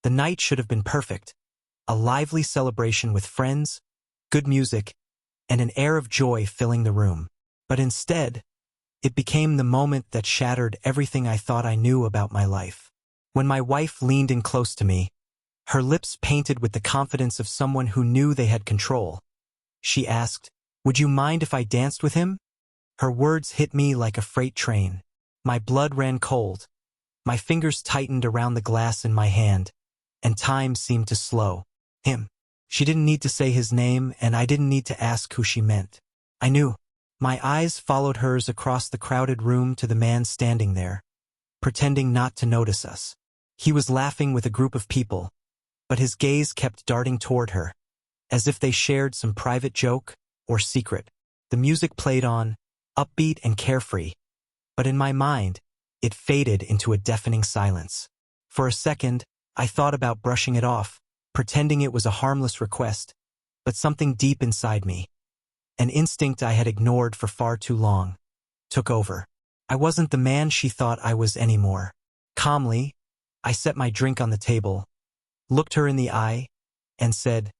The night should have been perfect, a lively celebration with friends, good music, and an air of joy filling the room. But instead, it became the moment that shattered everything I thought I knew about my life. When my wife leaned in close to me, her lips painted with the confidence of someone who knew they had control, she asked, "Would you mind if I danced with him?" Her words hit me like a freight train. My blood ran cold. My fingers tightened around the glass in my hand, and time seemed to slow. Him. She didn't need to say his name, and I didn't need to ask who she meant. I knew. My eyes followed hers across the crowded room to the man standing there, pretending not to notice us. He was laughing with a group of people, but his gaze kept darting toward her, as if they shared some private joke or secret. The music played on, upbeat and carefree, but in my mind, it faded into a deafening silence. For a second, I thought about brushing it off, pretending it was a harmless request, but something deep inside me, an instinct I had ignored for far too long, took over. I wasn't the man she thought I was anymore. Calmly, I set my drink on the table, looked her in the eye, and said,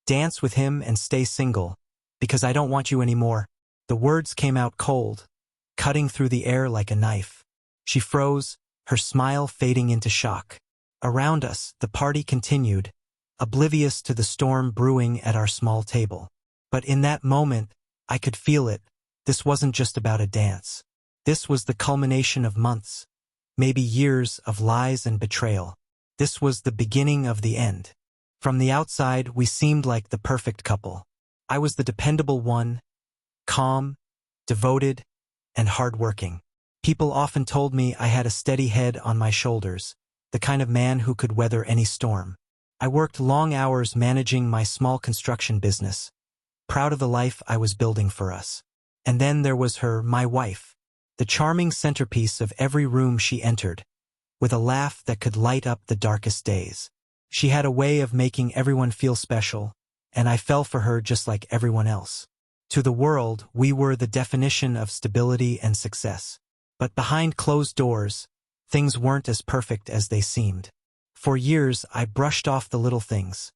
"Dance with him and stay single, because I don't want you anymore." The words came out cold, cutting through the air like a knife. She froze, her smile fading into shock. Around us, the party continued, oblivious to the storm brewing at our small table. But in that moment, I could feel it. This wasn't just about a dance. This was the culmination of months, maybe years of lies and betrayal. This was the beginning of the end. From the outside, we seemed like the perfect couple. I was the dependable one, calm, devoted, and hardworking. People often told me I had a steady head on my shoulders, the kind of man who could weather any storm. I worked long hours managing my small construction business, proud of the life I was building for us. And then there was her, my wife, the charming centerpiece of every room she entered, with a laugh that could light up the darkest days. She had a way of making everyone feel special, and I fell for her just like everyone else. To the world, we were the definition of stability and success. But behind closed doors, things weren't as perfect as they seemed. For years, I brushed off the little things,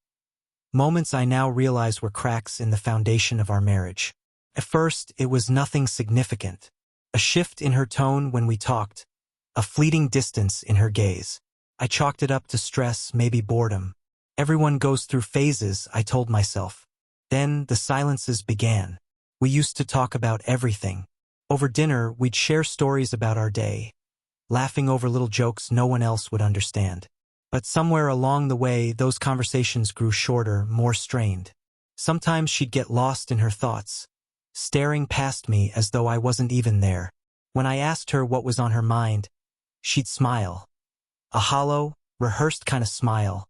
moments I now realize were cracks in the foundation of our marriage. At first, it was nothing significant. A shift in her tone when we talked, a fleeting distance in her gaze. I chalked it up to stress, maybe boredom. Everyone goes through phases, I told myself. Then the silences began. We used to talk about everything. Over dinner, we'd share stories about our day, laughing over little jokes no one else would understand. But somewhere along the way, those conversations grew shorter, more strained. Sometimes she'd get lost in her thoughts, staring past me as though I wasn't even there. When I asked her what was on her mind, she'd smile, a hollow, rehearsed kind of smile,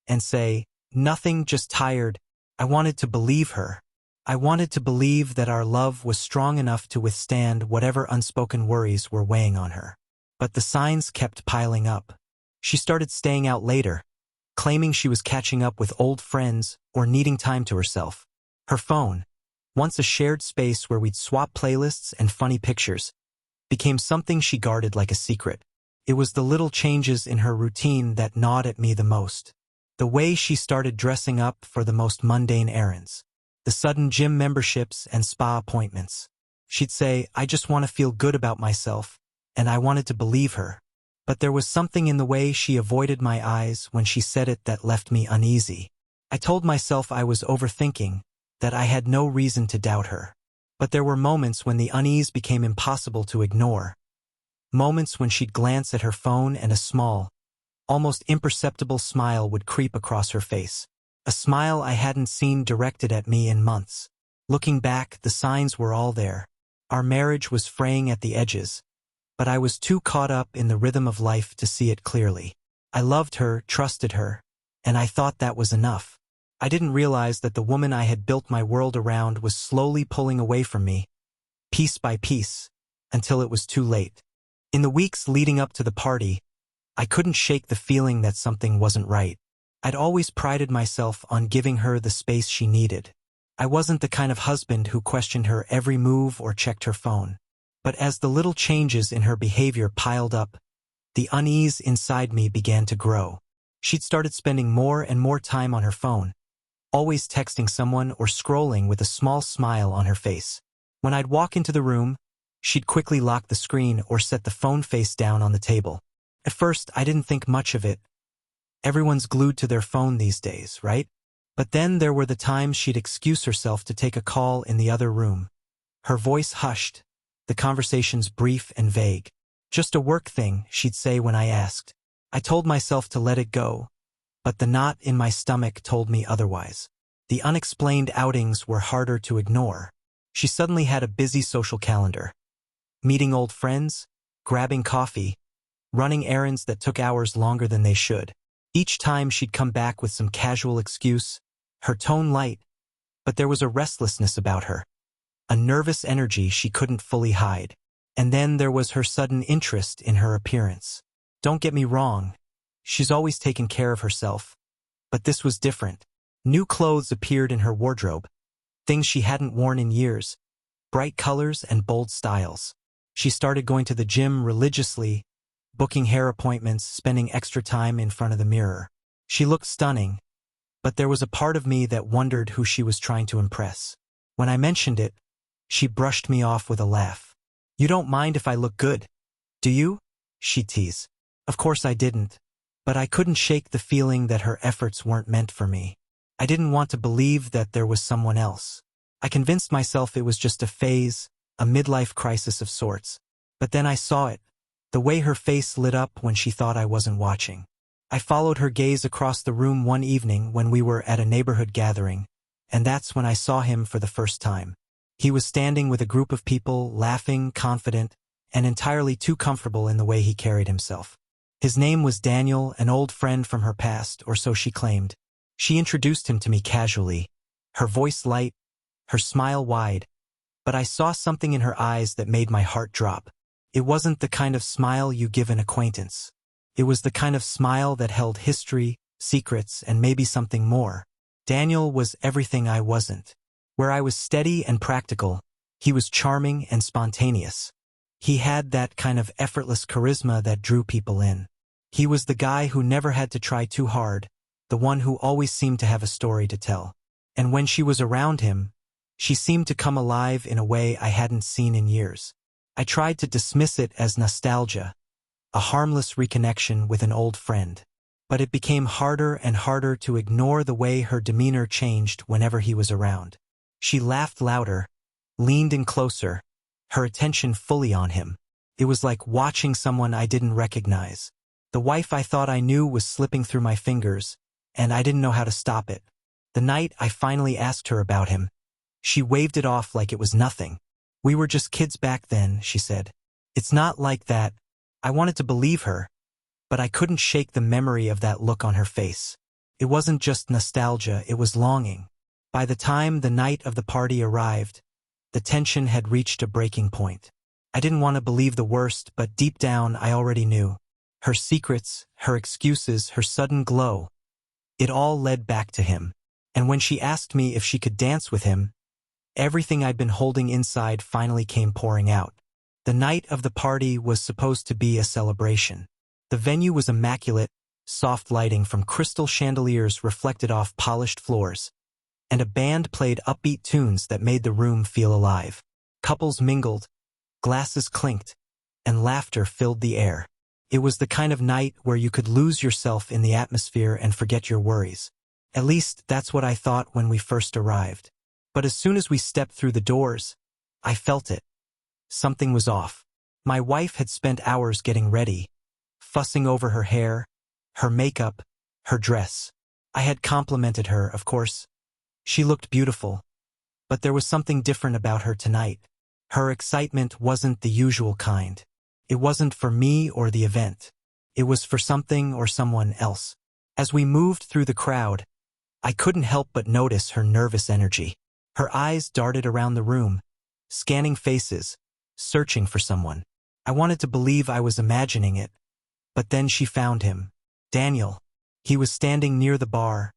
and say, "Nothing, just tired." I wanted to believe her. I wanted to believe that our love was strong enough to withstand whatever unspoken worries were weighing on her. But the signs kept piling up. She started staying out later, claiming she was catching up with old friends or needing time to herself. Her phone, once a shared space where we'd swap playlists and funny pictures, became something she guarded like a secret. It was the little changes in her routine that gnawed at me the most. The way she started dressing up for the most mundane errands. The sudden gym memberships and spa appointments. She'd say, "I just want to feel good about myself," and I wanted to believe her. But there was something in the way she avoided my eyes when she said it that left me uneasy. I told myself I was overthinking, that I had no reason to doubt her. But there were moments when the unease became impossible to ignore. Moments when she'd glance at her phone and a small, almost imperceptible smile would creep across her face. A smile I hadn't seen directed at me in months. Looking back, the signs were all there. Our marriage was fraying at the edges, but I was too caught up in the rhythm of life to see it clearly. I loved her, trusted her, and I thought that was enough. I didn't realize that the woman I had built my world around was slowly pulling away from me, piece by piece, until it was too late. In the weeks leading up to the party, I couldn't shake the feeling that something wasn't right. I'd always prided myself on giving her the space she needed. I wasn't the kind of husband who questioned her every move or checked her phone. But as the little changes in her behavior piled up, the unease inside me began to grow. She'd started spending more and more time on her phone, always texting someone or scrolling with a small smile on her face. When I'd walk into the room, she'd quickly lock the screen or set the phone face down on the table. At first, I didn't think much of it. Everyone's glued to their phone these days, right? But then there were the times she'd excuse herself to take a call in the other room. Her voice hushed, the conversations brief and vague. Just a work thing, she'd say when I asked. I told myself to let it go, but the knot in my stomach told me otherwise. The unexplained outings were harder to ignore. She suddenly had a busy social calendar. Meeting old friends, grabbing coffee, running errands that took hours longer than they should. Each time she'd come back with some casual excuse, her tone light, but there was a restlessness about her, a nervous energy she couldn't fully hide. And then there was her sudden interest in her appearance. Don't get me wrong, she's always taken care of herself, but this was different. New clothes appeared in her wardrobe, things she hadn't worn in years, bright colors and bold styles. She started going to the gym religiously, booking hair appointments, spending extra time in front of the mirror. She looked stunning, but there was a part of me that wondered who she was trying to impress. When I mentioned it, she brushed me off with a laugh. You don't mind if I look good, do you? She'd tease. Of course I didn't, but I couldn't shake the feeling that her efforts weren't meant for me. I didn't want to believe that there was someone else. I convinced myself it was just a phase, a midlife crisis of sorts. But then I saw it, the way her face lit up when she thought I wasn't watching. I followed her gaze across the room one evening when we were at a neighborhood gathering, and that's when I saw him for the first time. He was standing with a group of people, laughing, confident, and entirely too comfortable in the way he carried himself. His name was Daniel, an old friend from her past, or so she claimed. She introduced him to me casually, her voice light, her smile wide, but I saw something in her eyes that made my heart drop. It wasn't the kind of smile you give an acquaintance. It was the kind of smile that held history, secrets, and maybe something more. Daniel was everything I wasn't. Where I was steady and practical, he was charming and spontaneous. He had that kind of effortless charisma that drew people in. He was the guy who never had to try too hard, the one who always seemed to have a story to tell. And when she was around him, she seemed to come alive in a way I hadn't seen in years. I tried to dismiss it as nostalgia, a harmless reconnection with an old friend. But it became harder and harder to ignore the way her demeanor changed whenever he was around. She laughed louder, leaned in closer, her attention fully on him. It was like watching someone I didn't recognize. The wife I thought I knew was slipping through my fingers, and I didn't know how to stop it. The night I finally asked her about him, she waved it off like it was nothing. We were just kids back then, she said. It's not like that. I wanted to believe her, but I couldn't shake the memory of that look on her face. It wasn't just nostalgia, it was longing. By the time the night of the party arrived, the tension had reached a breaking point. I didn't want to believe the worst, but deep down I already knew. Her secrets, her excuses, her sudden glow. It all led back to him. And when she asked me if she could dance with him, everything I'd been holding inside finally came pouring out. The night of the party was supposed to be a celebration. The venue was immaculate, soft lighting from crystal chandeliers reflected off polished floors, and a band played upbeat tunes that made the room feel alive. Couples mingled, glasses clinked, and laughter filled the air. It was the kind of night where you could lose yourself in the atmosphere and forget your worries. At least that's what I thought when we first arrived. But as soon as we stepped through the doors, I felt it. Something was off. My wife had spent hours getting ready, fussing over her hair, her makeup, her dress. I had complimented her, of course. She looked beautiful, but there was something different about her tonight. Her excitement wasn't the usual kind. It wasn't for me or the event. It was for something or someone else. As we moved through the crowd, I couldn't help but notice her nervous energy. Her eyes darted around the room, scanning faces, searching for someone. I wanted to believe I was imagining it, but then she found him. Daniel. He was standing near the bar,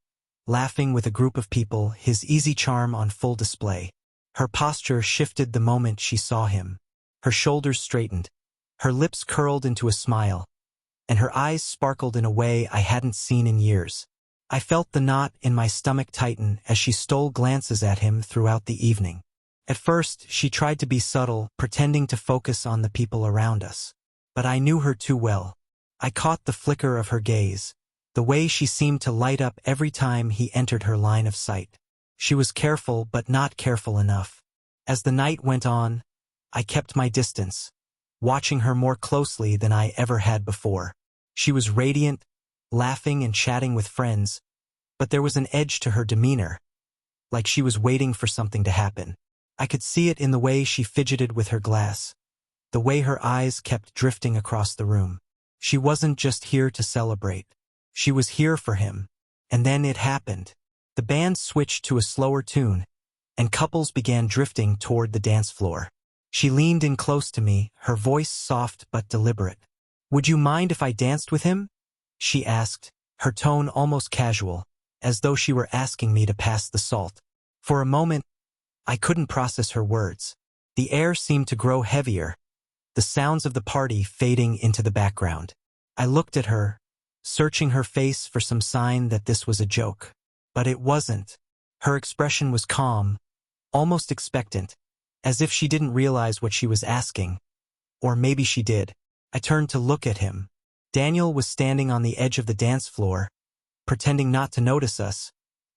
laughing with a group of people, his easy charm on full display. Her posture shifted the moment she saw him. Her shoulders straightened, her lips curled into a smile, and her eyes sparkled in a way I hadn't seen in years. I felt the knot in my stomach tighten as she stole glances at him throughout the evening. At first, she tried to be subtle, pretending to focus on the people around us. But I knew her too well. I caught the flicker of her gaze, the way she seemed to light up every time he entered her line of sight. She was careful, but not careful enough. As the night went on, I kept my distance, watching her more closely than I ever had before. She was radiant, laughing and chatting with friends, but there was an edge to her demeanor, like she was waiting for something to happen. I could see it in the way she fidgeted with her glass, the way her eyes kept drifting across the room. She wasn't just here to celebrate. She was here for him. And then it happened. The band switched to a slower tune, and couples began drifting toward the dance floor. She leaned in close to me, her voice soft but deliberate. "Would you mind if I danced with him?" she asked, her tone almost casual, as though she were asking me to pass the salt. For a moment, I couldn't process her words. The air seemed to grow heavier, the sounds of the party fading into the background. I looked at her, searching her face for some sign that this was a joke. But it wasn't. Her expression was calm, almost expectant, as if she didn't realize what she was asking. Or maybe she did. I turned to look at him. Daniel was standing on the edge of the dance floor, pretending not to notice us,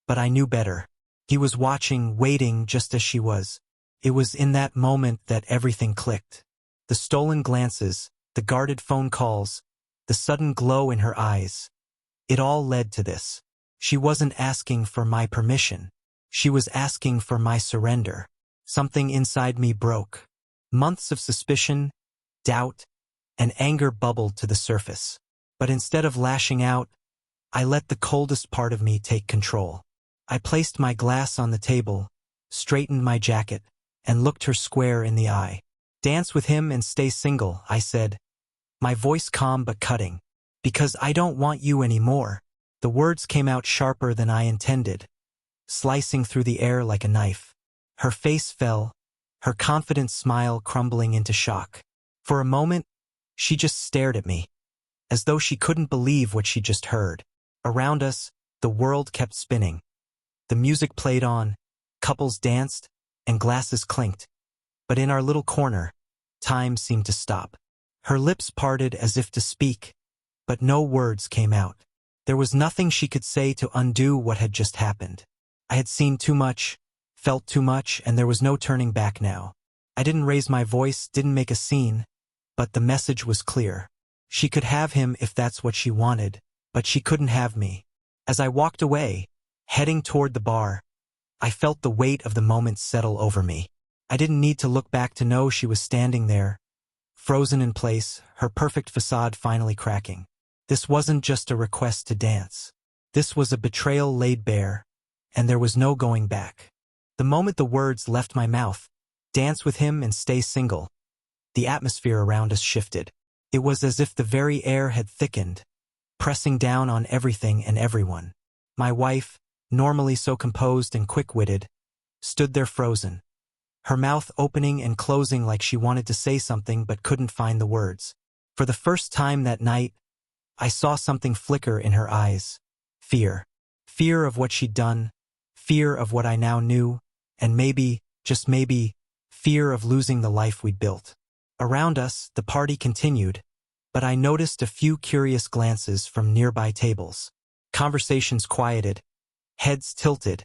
but I knew better. He was watching, waiting just as she was. It was in that moment that everything clicked. The stolen glances, the guarded phone calls, the sudden glow in her eyes. It all led to this. She wasn't asking for my permission. She was asking for my surrender. Something inside me broke. Months of suspicion, doubt, and anger bubbled to the surface. But instead of lashing out, I let the coldest part of me take control. I placed my glass on the table, straightened my jacket, and looked her square in the eye. "Dance with him and stay single," I said, my voice calm but cutting. "Because I don't want you anymore." The words came out sharper than I intended, slicing through the air like a knife. Her face fell, her confident smile crumbling into shock. For a moment, she just stared at me, as though she couldn't believe what she just heard. Around us, the world kept spinning. The music played on, couples danced, and glasses clinked. But in our little corner, time seemed to stop. Her lips parted as if to speak, but no words came out. There was nothing she could say to undo what had just happened. I had seen too much, felt too much, and there was no turning back now. I didn't raise my voice, didn't make a scene, but the message was clear. She could have him if that's what she wanted, but she couldn't have me. As I walked away, heading toward the bar, I felt the weight of the moment settle over me. I didn't need to look back to know she was standing there, frozen in place, her perfect facade finally cracking. This wasn't just a request to dance. This was a betrayal laid bare, and there was no going back. The moment the words left my mouth, "Dance with him and stay single," the atmosphere around us shifted. It was as if the very air had thickened, pressing down on everything and everyone. My wife, normally so composed and quick-witted, stood there frozen, her mouth opening and closing like she wanted to say something but couldn't find the words. For the first time that night, I saw something flicker in her eyes. Fear. Fear of what she'd done, fear of what I now knew, and maybe, just maybe, fear of losing the life we'd built. Around us, the party continued, but I noticed a few curious glances from nearby tables. Conversations quieted, heads tilted,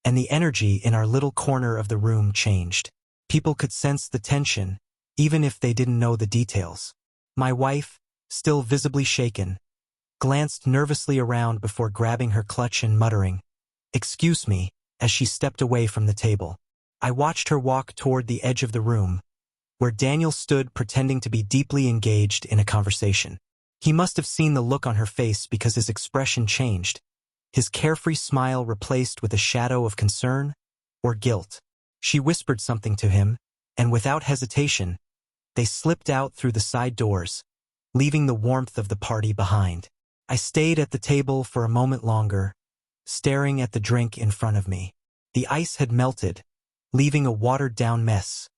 and the energy in our little corner of the room changed. People could sense the tension, even if they didn't know the details. My wife, still visibly shaken, glanced nervously around before grabbing her clutch and muttering, "Excuse me," as she stepped away from the table. I watched her walk toward the edge of the room, where Daniel stood pretending to be deeply engaged in a conversation. He must have seen the look on her face because his expression changed, his carefree smile replaced with a shadow of concern or guilt. She whispered something to him, and without hesitation, they slipped out through the side doors, leaving the warmth of the party behind. I stayed at the table for a moment longer, staring at the drink in front of me. The ice had melted, leaving a watered-down mess,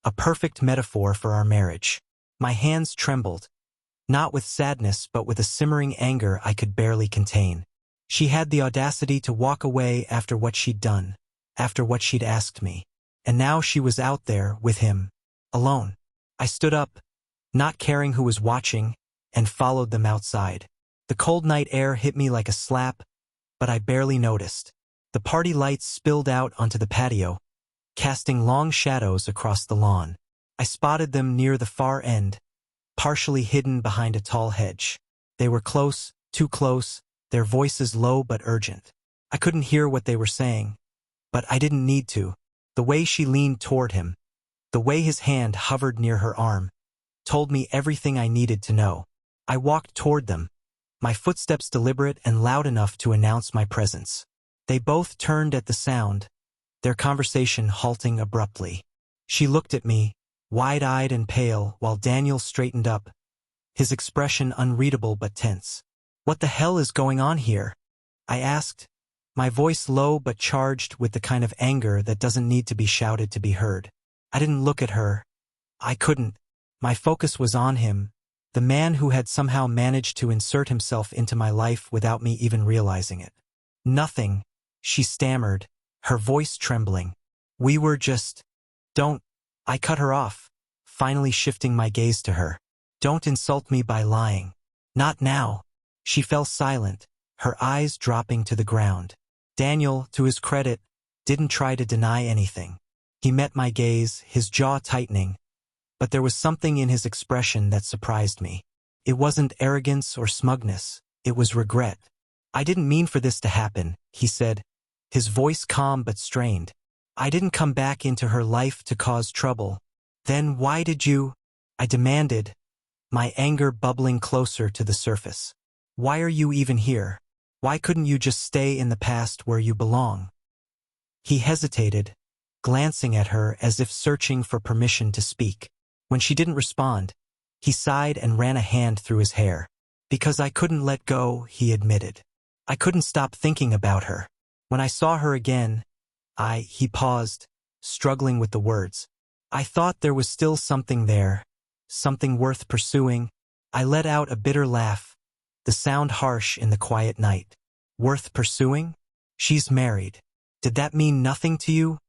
a perfect metaphor for our marriage. My hands trembled, not with sadness but with a simmering anger I could barely contain. She had the audacity to walk away after what she'd done, after what she'd asked me. And now she was out there with him, alone. I stood up, not caring who was watching, and followed them outside. The cold night air hit me like a slap, but I barely noticed. The party lights spilled out onto the patio, casting long shadows across the lawn. I spotted them near the far end, partially hidden behind a tall hedge. They were close, too close, their voices low but urgent. I couldn't hear what they were saying, but I didn't need to. The way she leaned toward him, the way his hand hovered near her arm, told me everything I needed to know. I walked toward them, my footsteps deliberate and loud enough to announce my presence. They both turned at the sound, their conversation halting abruptly. She looked at me, wide-eyed and pale, while Daniel straightened up, his expression unreadable but tense. "What the hell is going on here?" I asked, my voice low but charged with the kind of anger that doesn't need to be shouted to be heard. I didn't look at her. I couldn't. My focus was on him, the man who had somehow managed to insert himself into my life without me even realizing it. "Nothing," she stammered, her voice trembling. "We were just—" "Don't—" I cut her off, finally shifting my gaze to her. "Don't insult me by lying. Not now." She fell silent, her eyes dropping to the ground. Daniel, to his credit, didn't try to deny anything. He met my gaze, his jaw tightening, but there was something in his expression that surprised me. It wasn't arrogance or smugness, it was regret. "I didn't mean for this to happen," he said, his voice calm but strained. "I didn't come back into her life to cause trouble." "Then why did you?" I demanded, my anger bubbling closer to the surface. "Why are you even here? Why couldn't you just stay in the past where you belong?" He hesitated, glancing at her as if searching for permission to speak. When she didn't respond, he sighed and ran a hand through his hair. "Because I couldn't let go," he admitted. "I couldn't stop thinking about her. When I saw her again, he paused, struggling with the words. "I thought there was still something there, something worth pursuing." I let out a bitter laugh, the sound harsh in the quiet night. "Worth pursuing? She's married. Did that mean nothing to you?"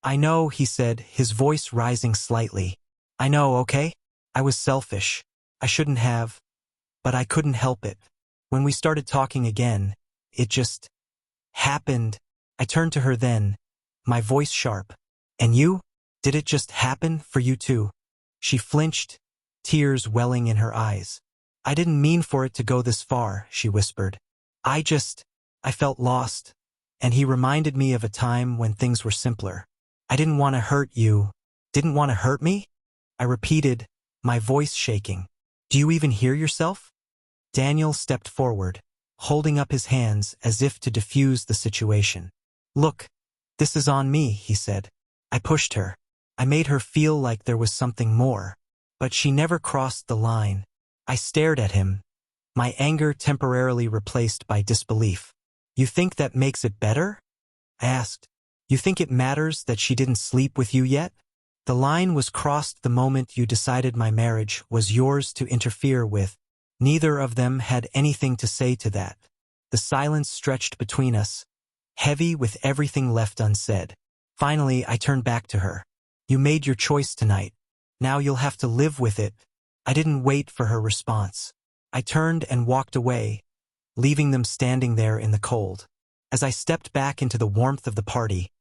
"I know," he said, his voice rising slightly. "I know, okay? I was selfish. I shouldn't have. But I couldn't help it. When we started talking again, it just happened." I turned to her then, my voice sharp. "And you? Did it just happen for you too?" She flinched, tears welling in her eyes. "I didn't mean for it to go this far," she whispered. I felt lost, and he reminded me of a time when things were simpler. "I didn't want to hurt you." "Didn't want to hurt me?" I repeated, my voice shaking. "Do you even hear yourself?" Daniel stepped forward, holding up his hands as if to defuse the situation. "Look, this is on me," he said. I pushed her. I made her feel like there was something more, but she never crossed the line. I stared at him, my anger temporarily replaced by disbelief. "You think that makes it better?" I asked. "You think it matters that she didn't sleep with you yet? The line was crossed the moment you decided my marriage was yours to interfere with." Neither of them had anything to say to that. The silence stretched between us, heavy with everything left unsaid. Finally, I turned back to her. "You made your choice tonight. Now you'll have to live with it." I didn't wait for her response. I turned and walked away, leaving them standing there in the cold. As I stepped back into the warmth of the party,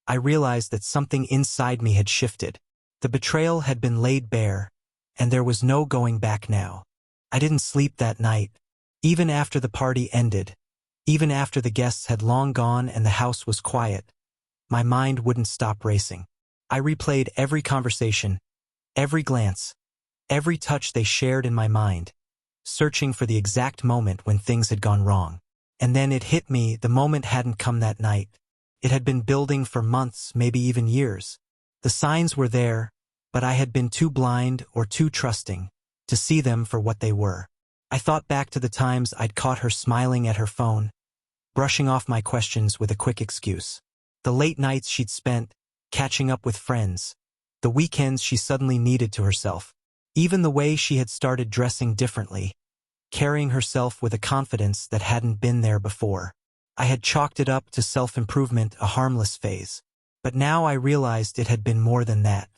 I realized that something inside me had shifted. The betrayal had been laid bare, and there was no going back now. I didn't sleep that night. Even after the party ended, even after the guests had long gone and the house was quiet, my mind wouldn't stop racing. I replayed every conversation, every glance, every touch they shared in my mind, searching for the exact moment when things had gone wrong. And then it hit me, the moment hadn't come that night. It had been building for months, maybe even years. The signs were there, but I had been too blind or too trusting to see them for what they were. I thought back to the times I'd caught her smiling at her phone, brushing off my questions with a quick excuse. The late nights she'd spent catching up with friends. The weekends she suddenly needed to herself. Even the way she had started dressing differently, carrying herself with a confidence that hadn't been there before. I had chalked it up to self-improvement, a harmless phase. But now I realized it had been more than that.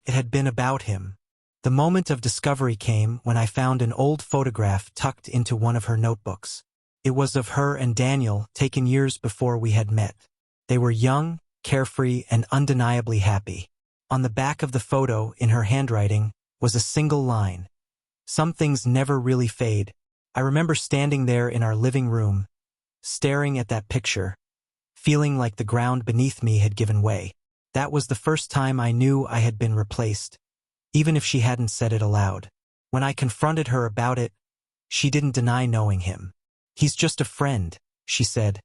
It had been about him. The moment of discovery came when I found an old photograph tucked into one of her notebooks. It was of her and Daniel, taken years before we had met. They were young, carefree, and undeniably happy. On the back of the photo, in her handwriting, was a single line. "Some things never really fade." I remember standing there in our living room, staring at that picture, feeling like the ground beneath me had given way. That was the first time I knew I had been replaced, even if she hadn't said it aloud. When I confronted her about it, she didn't deny knowing him. "He's just a friend," she said,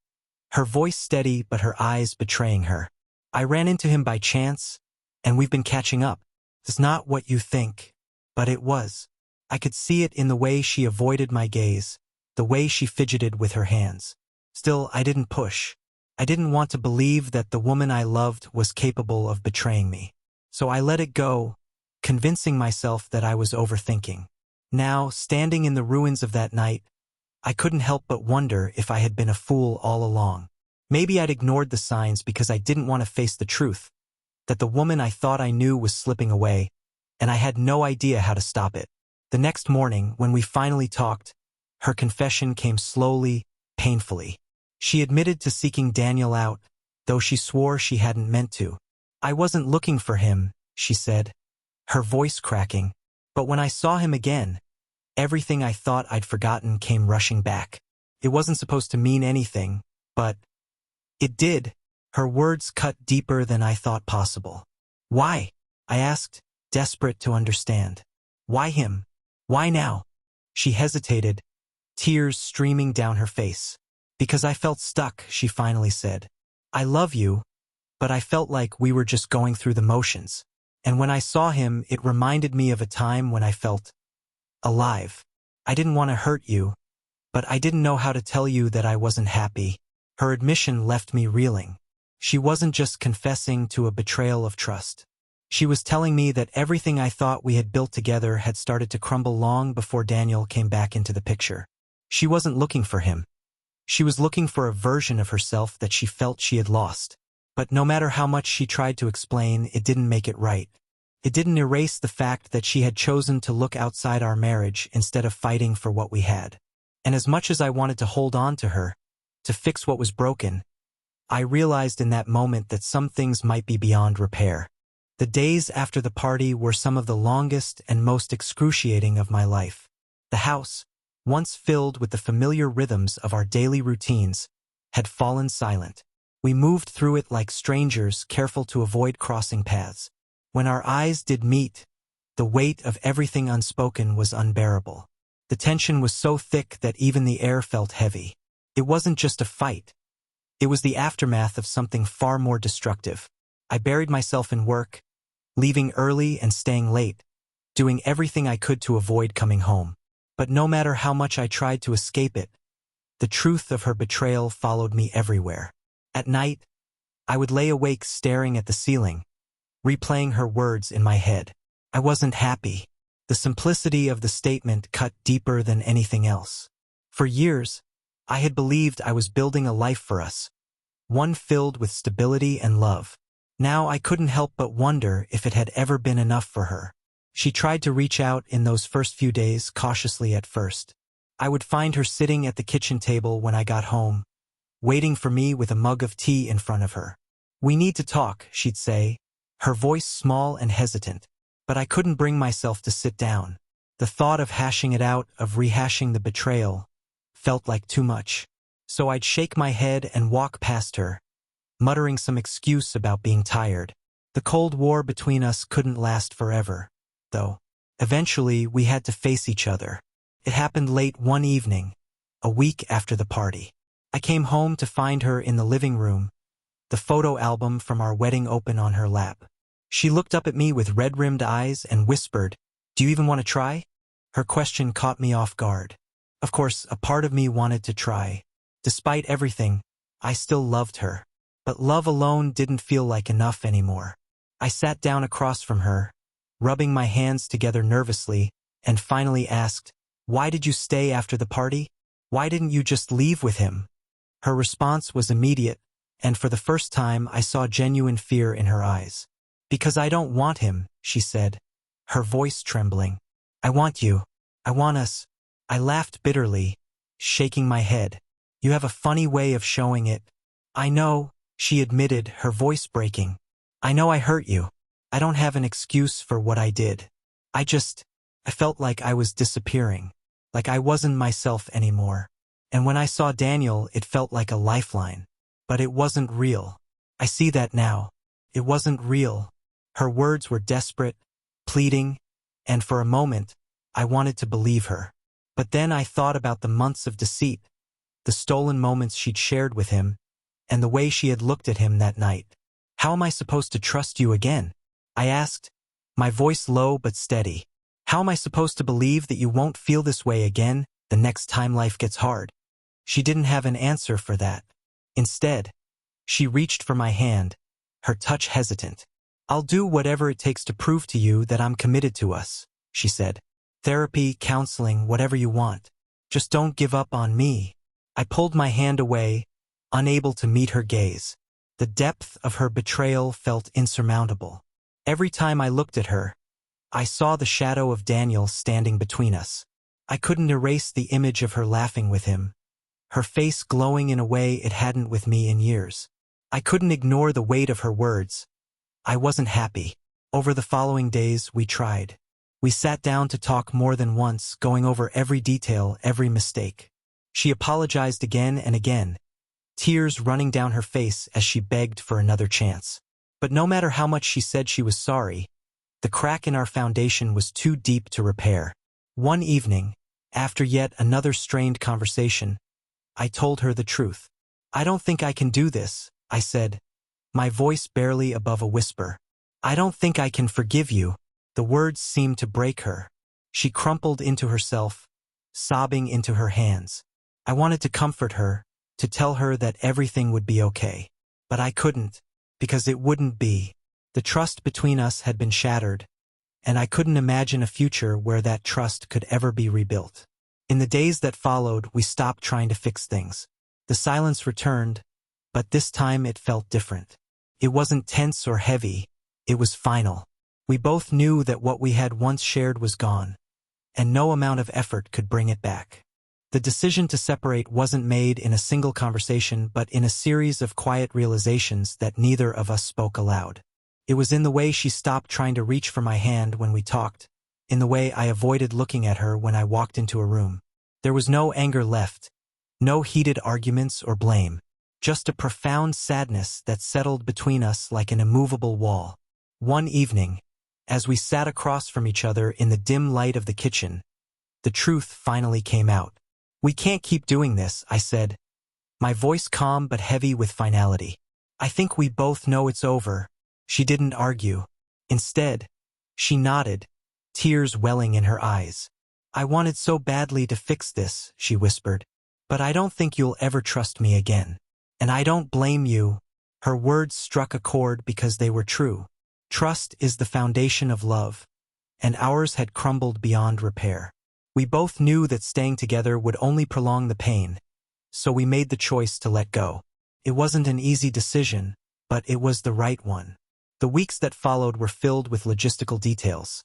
her voice steady but her eyes betraying her. "I ran into him by chance, and we've been catching up." It's not what you think, but it was. I could see it in the way she avoided my gaze, the way she fidgeted with her hands. Still, I didn't push. I didn't want to believe that the woman I loved was capable of betraying me. So I let it go, convincing myself that I was overthinking. Now, standing in the ruins of that night, I couldn't help but wonder if I had been a fool all along. Maybe I'd ignored the signs because I didn't want to face the truth, that the woman I thought I knew was slipping away, and I had no idea how to stop it. The next morning, when we finally talked, her confession came slowly, painfully. She admitted to seeking Daniel out, though she swore she hadn't meant to. "I wasn't looking for him," she said, her voice cracking. "But when I saw him again, everything I thought I'd forgotten came rushing back. It wasn't supposed to mean anything, but it did." Her words cut deeper than I thought possible. "Why?" I asked, desperate to understand. "Why him? Why now?" She hesitated, tears streaming down her face. "Because I felt stuck," she finally said. "I love you, but I felt like we were just going through the motions. And when I saw him, it reminded me of a time when I felt alive. I didn't want to hurt you, but I didn't know how to tell you that I wasn't happy." Her admission left me reeling. She wasn't just confessing to a betrayal of trust. She was telling me that everything I thought we had built together had started to crumble long before Daniel came back into the picture. She wasn't looking for him. She was looking for a version of herself that she felt she had lost. But no matter how much she tried to explain, it didn't make it right. It didn't erase the fact that she had chosen to look outside our marriage instead of fighting for what we had. And as much as I wanted to hold on to her, to fix what was broken, I realized in that moment that some things might be beyond repair. The days after the party were some of the longest and most excruciating of my life. The house, once filled with the familiar rhythms of our daily routines, had fallen silent. We moved through it like strangers, careful to avoid crossing paths. When our eyes did meet, the weight of everything unspoken was unbearable. The tension was so thick that even the air felt heavy. It wasn't just a fight. It was the aftermath of something far more destructive. I buried myself in work, leaving early and staying late, doing everything I could to avoid coming home. But no matter how much I tried to escape it, the truth of her betrayal followed me everywhere. At night, I would lay awake staring at the ceiling, replaying her words in my head. I wasn't happy. The simplicity of the statement cut deeper than anything else. For years, I had believed I was building a life for us, one filled with stability and love. Now I couldn't help but wonder if it had ever been enough for her. She tried to reach out in those first few days, cautiously at first. I would find her sitting at the kitchen table when I got home, waiting for me with a mug of tea in front of her. "We need to talk," she'd say, her voice small and hesitant. But I couldn't bring myself to sit down. The thought of hashing it out, of rehashing the betrayal, felt like too much. So I'd shake my head and walk past her, muttering some excuse about being tired. The Cold War between us couldn't last forever, though. Eventually, we had to face each other. It happened late one evening, a week after the party. I came home to find her in the living room, the photo album from our wedding open on her lap. She looked up at me with red-rimmed eyes and whispered, "Do you even want to try?" Her question caught me off guard. Of course, a part of me wanted to try. Despite everything, I still loved her. But love alone didn't feel like enough anymore. I sat down across from her, rubbing my hands together nervously, and finally asked, "Why did you stay after the party? Why didn't you just leave with him?" Her response was immediate, and for the first time I saw genuine fear in her eyes. "Because I don't want him," she said, her voice trembling. "I want you. I want us." I laughed bitterly, shaking my head. "You have a funny way of showing it." "I know," she admitted, her voice breaking. "I know I hurt you. I don't have an excuse for what I did. I felt like I was disappearing, like I wasn't myself anymore. And when I saw Daniel, it felt like a lifeline. But it wasn't real. I see that now. It wasn't real." Her words were desperate, pleading, and for a moment, I wanted to believe her. But then I thought about the months of deceit, the stolen moments she'd shared with him, and the way she had looked at him that night. "How am I supposed to trust you again?" I asked, my voice low but steady. "How am I supposed to believe that you won't feel this way again the next time life gets hard?" She didn't have an answer for that. Instead, she reached for my hand, her touch hesitant. "I'll do whatever it takes to prove to you that I'm committed to us," she said. "Therapy, counseling, whatever you want. Just don't give up on me." I pulled my hand away, unable to meet her gaze. The depth of her betrayal felt insurmountable. Every time I looked at her, I saw the shadow of Daniel standing between us. I couldn't erase the image of her laughing with him, her face glowing in a way it hadn't with me in years. I couldn't ignore the weight of her words. I wasn't happy. Over the following days, we tried. We sat down to talk more than once, going over every detail, every mistake. She apologized again and again, tears running down her face as she begged for another chance. But no matter how much she said she was sorry, the crack in our foundation was too deep to repair. One evening, after yet another strained conversation, I told her the truth. "I don't think I can do this," I said, my voice barely above a whisper. "I don't think I can forgive you." The words seemed to break her. She crumpled into herself, sobbing into her hands. I wanted to comfort her, to tell her that everything would be okay. But I couldn't, because it wouldn't be. The trust between us had been shattered, and I couldn't imagine a future where that trust could ever be rebuilt. In the days that followed, we stopped trying to fix things. The silence returned, but this time it felt different. It wasn't tense or heavy, it was final. We both knew that what we had once shared was gone, and no amount of effort could bring it back. The decision to separate wasn't made in a single conversation, but in a series of quiet realizations that neither of us spoke aloud. It was in the way she stopped trying to reach for my hand when we talked, in the way I avoided looking at her when I walked into a room. There was no anger left, no heated arguments or blame, just a profound sadness that settled between us like an immovable wall. One evening, as we sat across from each other in the dim light of the kitchen, the truth finally came out. "We can't keep doing this," I said, my voice calm but heavy with finality. "I think we both know it's over." She didn't argue. Instead, she nodded, tears welling in her eyes. "I wanted so badly to fix this," she whispered, "but I don't think you'll ever trust me again. And I don't blame you." Her words struck a chord because they were true. Trust is the foundation of love, and ours had crumbled beyond repair. We both knew that staying together would only prolong the pain, so we made the choice to let go. It wasn't an easy decision, but it was the right one. The weeks that followed were filled with logistical details.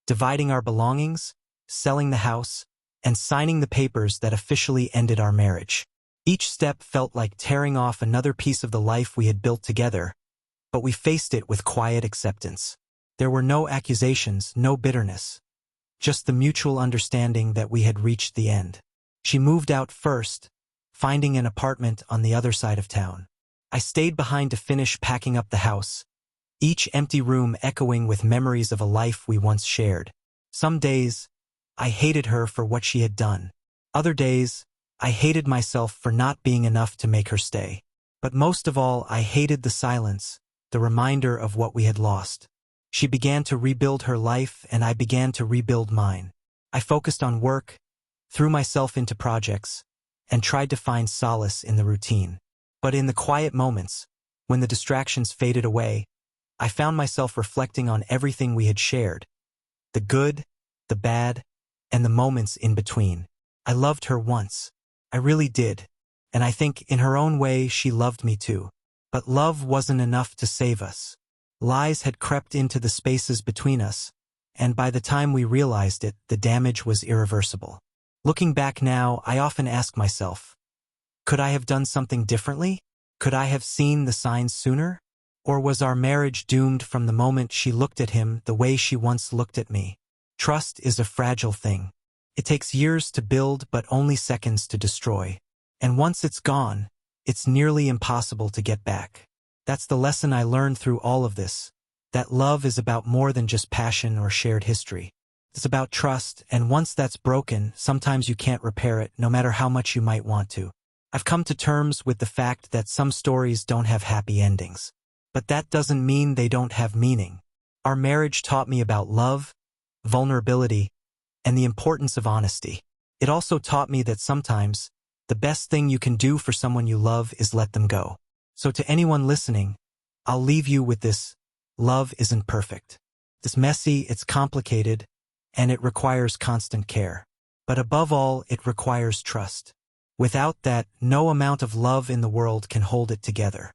Dividing our belongings, selling the house, and signing the papers that officially ended our marriage. Each step felt like tearing off another piece of the life we had built together, but we faced it with quiet acceptance. There were no accusations, no bitterness, just the mutual understanding that we had reached the end. She moved out first, finding an apartment on the other side of town. I stayed behind to finish packing up the house, each empty room echoing with memories of a life we once shared. Some days, I hated her for what she had done. Other days, I hated myself for not being enough to make her stay. But most of all, I hated the silence, the reminder of what we had lost. She began to rebuild her life, and I began to rebuild mine. I focused on work, threw myself into projects, and tried to find solace in the routine. But in the quiet moments, when the distractions faded away, I found myself reflecting on everything we had shared, the good, the bad, and the moments in between. I loved her once. I really did. And I think in her own way she loved me too. But love wasn't enough to save us. Lies had crept into the spaces between us, and by the time we realized it, the damage was irreversible. Looking back now, I often ask myself, could I have done something differently? Could I have seen the signs sooner? Or was our marriage doomed from the moment she looked at him the way she once looked at me? Trust is a fragile thing. It takes years to build but only seconds to destroy. And once it's gone, it's nearly impossible to get back. That's the lesson I learned through all of this, that love is about more than just passion or shared history. It's about trust, and once that's broken, sometimes you can't repair it, no matter how much you might want to. I've come to terms with the fact that some stories don't have happy endings. But that doesn't mean they don't have meaning. Our marriage taught me about love, vulnerability, and the importance of honesty. It also taught me that sometimes, the best thing you can do for someone you love is let them go. So to anyone listening, I'll leave you with this: love isn't perfect. It's messy, it's complicated, and it requires constant care. But above all, it requires trust. Without that, no amount of love in the world can hold it together.